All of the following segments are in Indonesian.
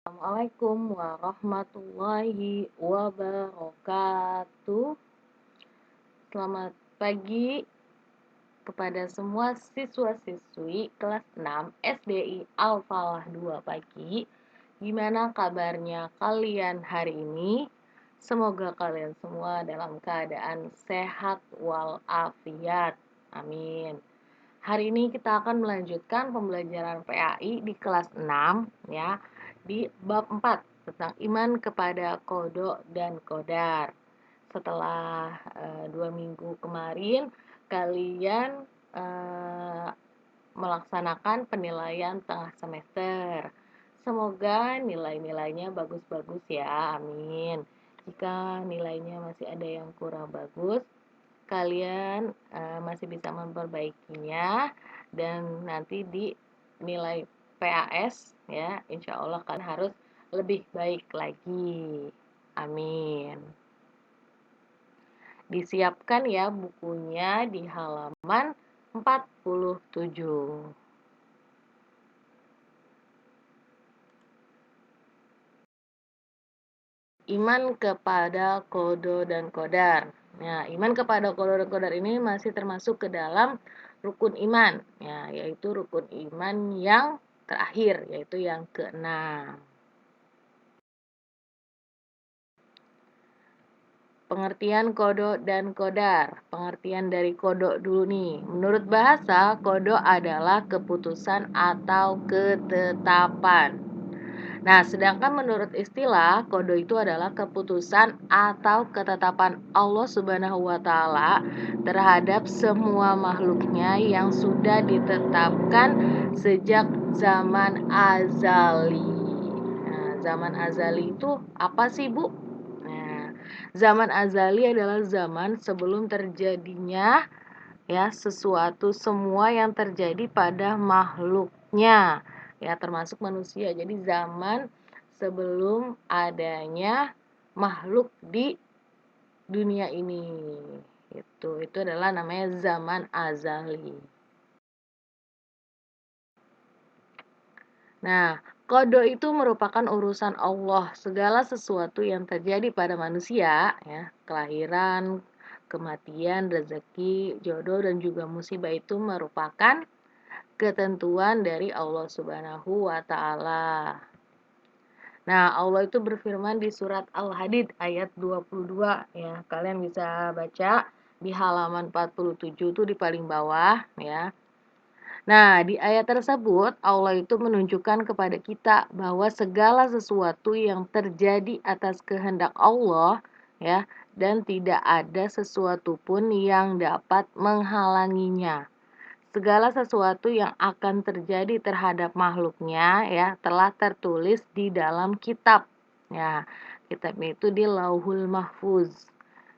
Assalamualaikum warahmatullahi wabarakatuh. Selamat pagi kepada semua siswa-siswi kelas 6 SDI Al-Falah 2 pagi. Gimana kabarnya kalian hari ini? Semoga kalian semua dalam keadaan sehat walafiat. Amin. Hari ini kita akan melanjutkan pembelajaran PAI di kelas 6 ya, di bab 4 tentang iman kepada kodok dan kodar. Setelah 2 minggu kemarin kalian melaksanakan penilaian tengah semester. Semoga nilai-nilainya bagus-bagus ya, amin. Jika nilainya masih ada yang kurang bagus, kalian masih bisa memperbaikinya dan nanti di nilai PAS ya, insya Allah kalian harus lebih baik lagi, amin. Disiapkan ya bukunya di halaman 47. Iman kepada kodo dan kodar. Nah, iman kepada kodo dan kodar ini masih termasuk ke dalam rukun iman, ya, yaitu rukun iman yang terakhir, yaitu yang keenam. Pengertian kodo dan kodar. Pengertian dari kodo dulu nih. Menurut bahasa, kodo adalah keputusan atau ketetapan. Nah, sedangkan menurut istilah, kodo itu adalah keputusan atau ketetapan Allah Subhanahu wa Ta'ala terhadap semua makhluknya yang sudah ditetapkan sejak zaman azali. Nah, zaman azali itu apa sih, Bu? Nah, zaman azali adalah zaman sebelum terjadinya ya sesuatu semua yang terjadi pada makhluknya, ya termasuk manusia. Jadi zaman sebelum adanya makhluk di dunia ini, itu adalah namanya zaman azali. Nah, kodo itu merupakan urusan Allah. Segala sesuatu yang terjadi pada manusia, ya, kelahiran, kematian, rezeki, jodoh, dan juga musibah itu merupakan ketentuan dari Allah Subhanahu wa Ta'ala. Nah, Allah itu berfirman di surat Al-Hadid ayat 22 ya. Kalian bisa baca di halaman 47 itu di paling bawah ya. Nah, di ayat tersebut Allah itu menunjukkan kepada kita bahwa segala sesuatu yang terjadi atas kehendak Allah ya, dan tidak ada sesuatu pun yang dapat menghalanginya. Segala sesuatu yang akan terjadi terhadap makhluknya ya telah tertulis di dalam kitab. Ya, kitab itu di Lauhul Mahfuz.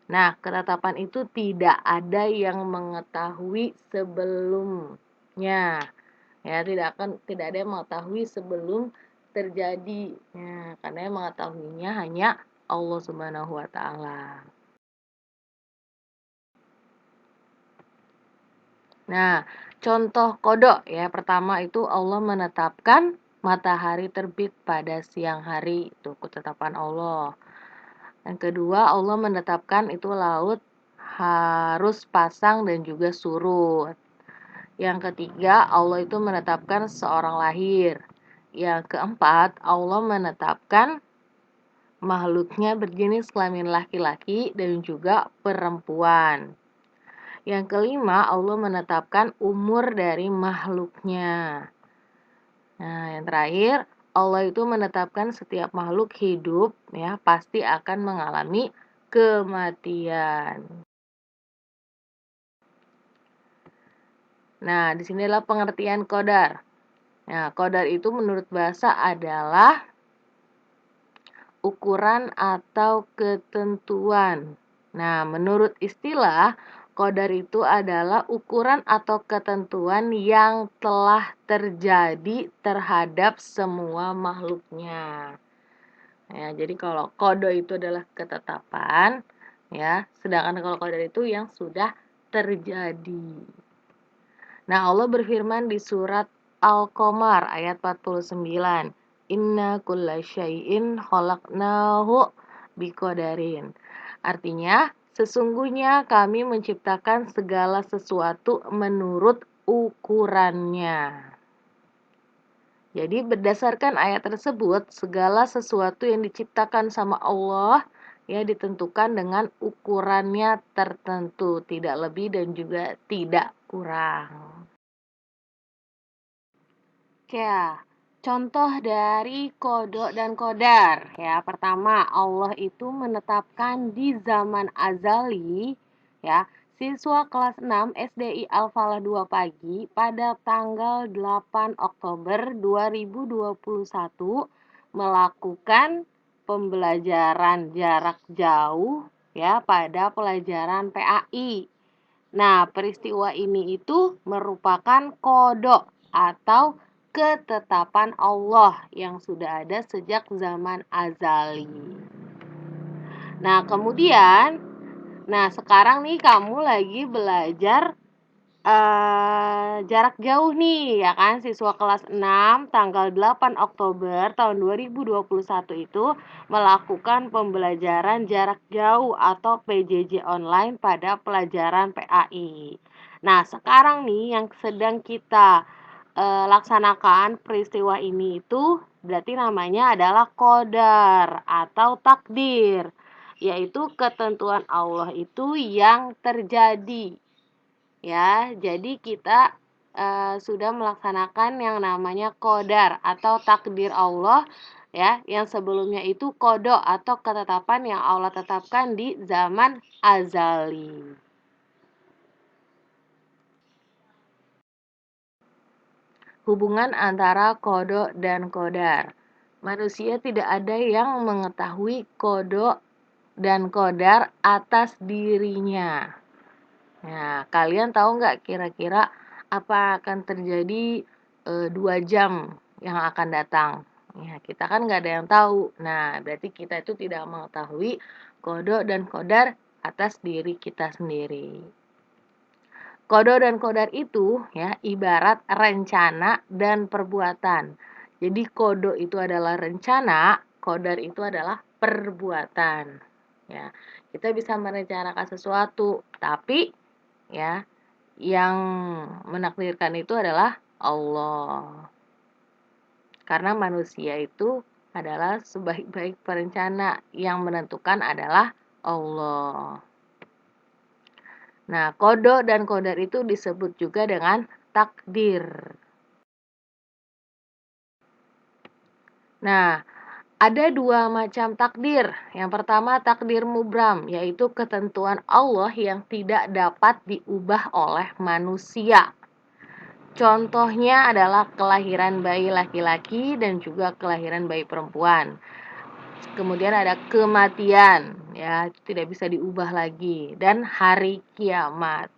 Nah, ketetapan itu tidak ada yang mengetahui sebelumnya. Ya, tidak ada yang mengetahui sebelum terjadi. Ya, karena yang mengetahuinya hanya Allah Subhanahu wa Ta'ala. Nah, contoh kodok ya, pertama itu Allah menetapkan matahari terbit pada siang hari, itu ketetapan Allah. Yang kedua, Allah menetapkan itu laut harus pasang dan juga surut. Yang ketiga, Allah itu menetapkan seorang lahir. Yang keempat, Allah menetapkan makhluknya berjenis kelamin laki-laki dan juga perempuan. Yang kelima, Allah menetapkan umur dari makhluknya. Nah, yang terakhir, Allah itu menetapkan setiap makhluk hidup ya pasti akan mengalami kematian. Nah, di sini adalah pengertian qadar. Nah, qadar itu menurut bahasa adalah ukuran atau ketentuan. Nah, menurut istilah, qadar itu adalah ukuran atau ketentuan yang telah terjadi terhadap semua makhluknya. Ya, jadi kalau qada itu adalah ketetapan, ya, sedangkan kalau qadar itu yang sudah terjadi. Nah, Allah berfirman di surat Al-Qamar ayat 49. Inna kulla syai'in khalaqnahu biqadarin. Artinya, sesungguhnya kami menciptakan segala sesuatu menurut ukurannya. Jadi berdasarkan ayat tersebut, segala sesuatu yang diciptakan sama Allah ya ditentukan dengan ukurannya tertentu, tidak lebih dan juga tidak kurang. Ya, contoh dari kodok dan kodar. Ya, pertama, Allah itu menetapkan di zaman azali, ya, siswa kelas 6 SDI Al-Falah 2 pagi pada tanggal 8 Oktober 2021 melakukan pembelajaran jarak jauh ya pada pelajaran PAI. Nah, peristiwa ini itu merupakan kodok atau ketetapan Allah yang sudah ada sejak zaman azali. Nah, kemudian, sekarang nih kamu lagi belajar jarak jauh nih, ya kan? Siswa kelas 6 tanggal 8 Oktober tahun 2021 itu melakukan pembelajaran jarak jauh atau PJJ online pada pelajaran PAI. Nah, sekarang nih yang sedang kita laksanakan peristiwa ini itu berarti namanya adalah qadar atau takdir, yaitu ketentuan Allah itu yang terjadi. Ya, jadi kita sudah melaksanakan yang namanya qadar atau takdir Allah ya, yang sebelumnya itu qada atau ketetapan yang Allah tetapkan di zaman azali. Hubungan antara qada dan qadar. Manusia tidak ada yang mengetahui qada dan qadar atas dirinya. Nah, kalian tahu nggak kira-kira apa akan terjadi 2 jam yang akan datang? Ya, kita kan nggak ada yang tahu. Nah, berarti kita itu tidak mengetahui qada dan qadar atas diri kita sendiri. Qada dan qadar itu ya ibarat rencana dan perbuatan. Jadi qada itu adalah rencana, qadar itu adalah perbuatan. Ya, kita bisa merencanakan sesuatu, tapi ya yang menakdirkan itu adalah Allah. Karena manusia itu adalah sebaik-baik perencana, yang menentukan adalah Allah. Nah, qada dan qadar itu disebut juga dengan takdir. Nah, ada 2 macam takdir. Yang pertama takdir mubram, yaitu ketentuan Allah yang tidak dapat diubah oleh manusia. Contohnya adalah kelahiran bayi laki-laki dan juga kelahiran bayi perempuan. Kemudian ada kematian, ya, tidak bisa diubah lagi, dan hari kiamat.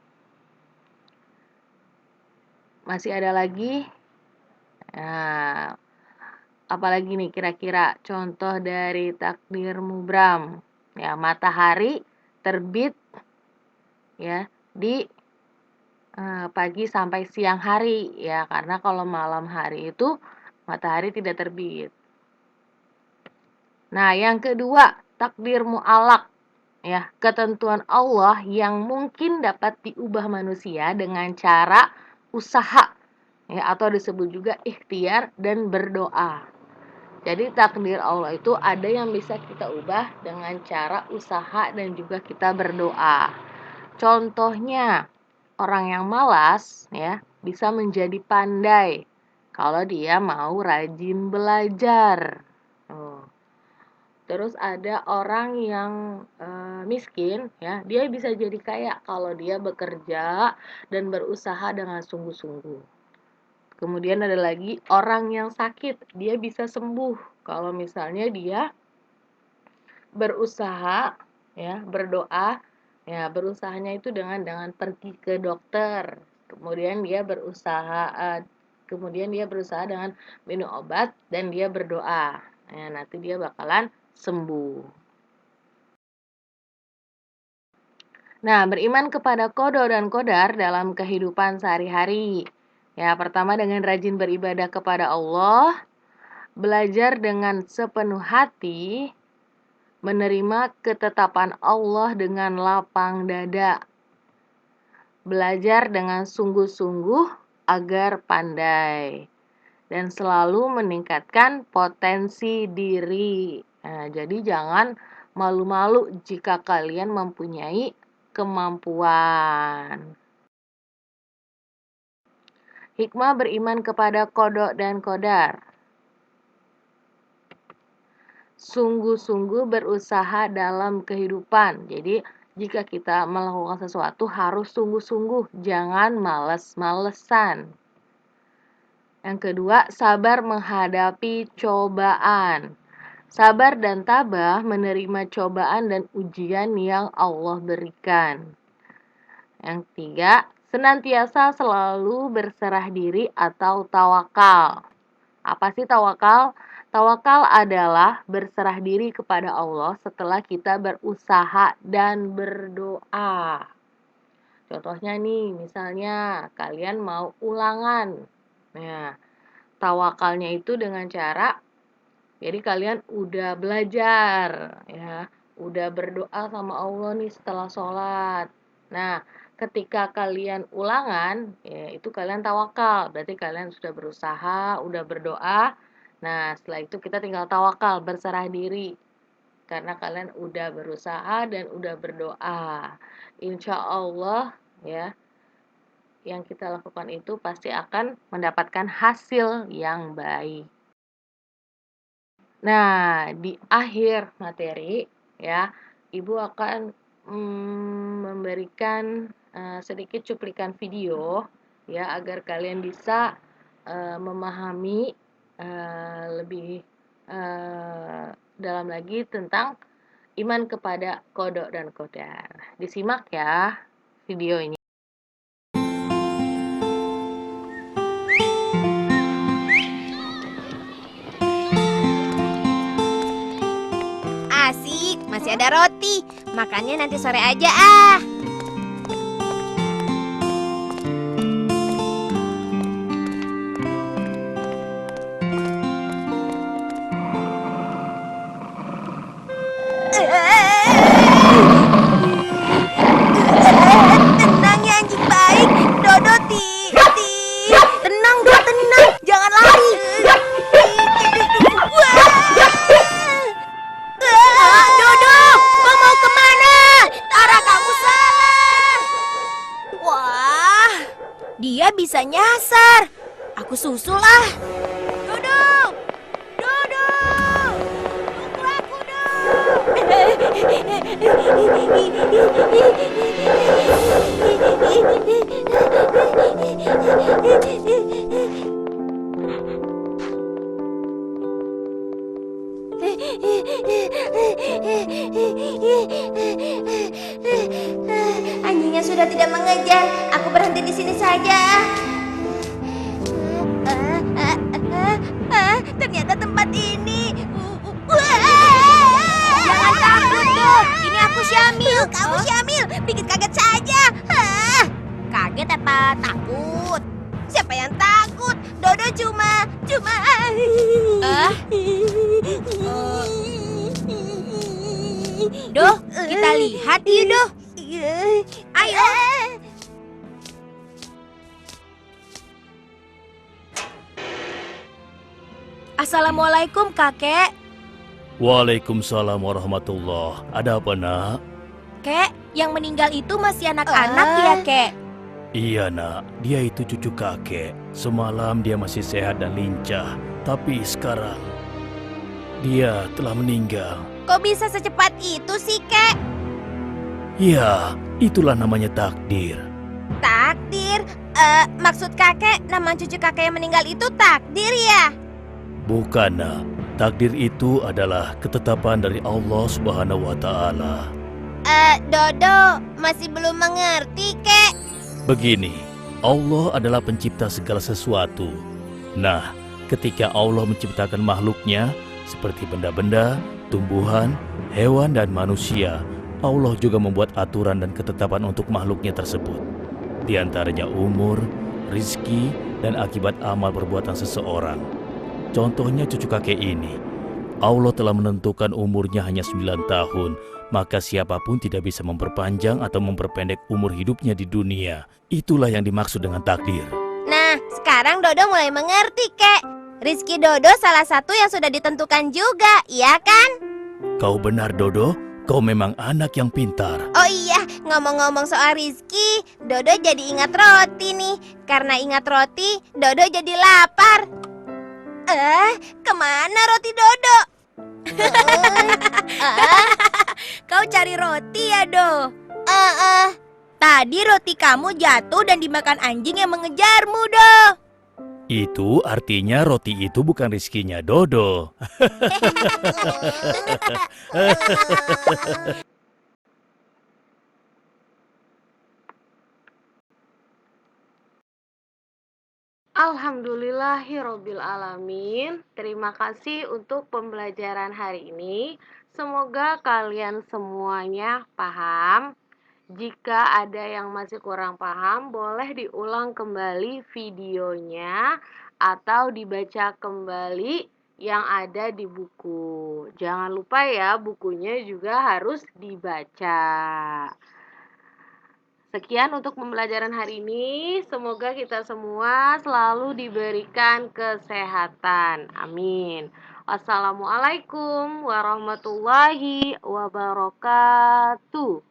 Masih ada lagi? Nah, apalagi nih kira-kira contoh dari takdir mubram? Ya, matahari terbit ya di pagi sampai siang hari ya, karena kalau malam hari itu matahari tidak terbit. Nah, yang kedua, takdir mu'alaq ya, ketentuan Allah yang mungkin dapat diubah manusia dengan cara usaha ya, atau disebut juga ikhtiar dan berdoa. Jadi takdir Allah itu ada yang bisa kita ubah dengan cara usaha dan juga kita berdoa. Contohnya, orang yang malas ya bisa menjadi pandai kalau dia mau rajin belajar. Terus ada orang yang miskin ya, dia bisa jadi kaya kalau dia bekerja dan berusaha dengan sungguh-sungguh. Kemudian ada lagi orang yang sakit, dia bisa sembuh kalau misalnya dia berusaha ya, berdoa ya, berusahanya itu dengan pergi ke dokter. Kemudian dia berusaha dengan minum obat dan dia berdoa. Ya, nanti dia bakalan sembuh. Nah, beriman kepada qada dan qadar dalam kehidupan sehari-hari. Ya, pertama dengan rajin beribadah kepada Allah, belajar dengan sepenuh hati, menerima ketetapan Allah dengan lapang dada, belajar dengan sungguh-sungguh agar pandai, dan selalu meningkatkan potensi diri. Nah, jadi jangan malu-malu jika kalian mempunyai kemampuan. Hikmah beriman kepada qada dan qadar. Sungguh-sungguh berusaha dalam kehidupan. Jadi, jika kita melakukan sesuatu harus sungguh-sungguh, jangan males-malesan. Yang kedua, sabar menghadapi cobaan. Sabar dan tabah menerima cobaan dan ujian yang Allah berikan. Yang ketiga, senantiasa selalu berserah diri atau tawakal. Apa sih tawakal? Tawakal adalah berserah diri kepada Allah setelah kita berusaha dan berdoa. Contohnya nih, misalnya kalian mau ulangan. Nah, tawakalnya itu dengan cara, jadi kalian udah belajar, ya, udah berdoa sama Allah nih setelah sholat. Nah, ketika kalian ulangan, ya, itu kalian tawakal, berarti kalian sudah berusaha, udah berdoa. Nah, setelah itu kita tinggal tawakal, berserah diri, karena kalian udah berusaha dan udah berdoa. Insya Allah, ya, yang kita lakukan itu pasti akan mendapatkan hasil yang baik. Nah, di akhir materi, ya, Ibu akan memberikan sedikit cuplikan video, ya, agar kalian bisa memahami lebih dalam lagi tentang iman kepada qada dan qadar. Disimak ya video ini. Asik, masih ada roti. Makannya nanti sore aja ah. Tenang ya anjing baik. Dodo tenang Dodo, tenang. Jangan lari. Dodo, kau mau kemana? Tara, kamu salah. Wah, dia bisa nyasar. Aku susul ah. Dodo, Dodo, tunggu aku Anjingnya sudah tidak mengejar. Aku berhenti di sini saja. Ternyata tempat ini. Jangan takut tuh. Ini aku Syamil. Kamu Syamil, bikin kaget saja. Kaget apa takut? Siapa yang takut? Dodo cuma. Doh, kita lihat yuk, Doh. Ayo. Assalamualaikum, Kakek. Waalaikumsalam warahmatullah. Ada apa, nak? Kek, yang meninggal itu masih anak-anak ya, Kek? Iya, nak. Dia itu cucu kakek. Semalam dia masih sehat dan lincah. Tapi sekarang dia telah meninggal. Kok bisa secepat itu sih, Kek? Ya, itulah namanya takdir. Takdir? Maksud kakek, nama cucu kakek yang meninggal itu takdir ya? Bukan, nak. Takdir itu adalah ketetapan dari Allah Subhanahu wa Ta'ala. Dodo masih belum mengerti, Kek. Begini, Allah adalah pencipta segala sesuatu. Nah, ketika Allah menciptakan makhluknya seperti benda-benda, tumbuhan, hewan, dan manusia, Allah juga membuat aturan dan ketetapan untuk makhluknya tersebut. Di antaranya umur, rizki, dan akibat amal perbuatan seseorang. Contohnya cucu kakek ini. Allah telah menentukan umurnya hanya 9 tahun, maka siapapun tidak bisa memperpanjang atau memperpendek umur hidupnya di dunia. Itulah yang dimaksud dengan takdir. Nah, sekarang Dodo mulai mengerti, Kek. Rizki Dodo salah satu yang sudah ditentukan juga, iya kan? Kau benar, Dodo. Kau memang anak yang pintar. Oh iya, ngomong-ngomong soal Rizki, Dodo jadi ingat roti nih. Karena ingat roti, Dodo jadi lapar. Kemana roti Dodo? Kau cari roti ya, Do? Tadi roti kamu jatuh dan dimakan anjing yang mengejarmu, Do. Itu artinya roti itu bukan rezekinya Dodo. Alhamdulillahirobbil alamin. Terima kasih untuk pembelajaran hari ini. Semoga kalian semuanya paham. Jika ada yang masih kurang paham, boleh diulang kembali videonya atau dibaca kembali yang ada di buku. Jangan lupa ya, bukunya juga harus dibaca. Sekian untuk pembelajaran hari ini. Semoga kita semua selalu diberikan kesehatan. Amin. Wassalamualaikum warahmatullahi wabarakatuh.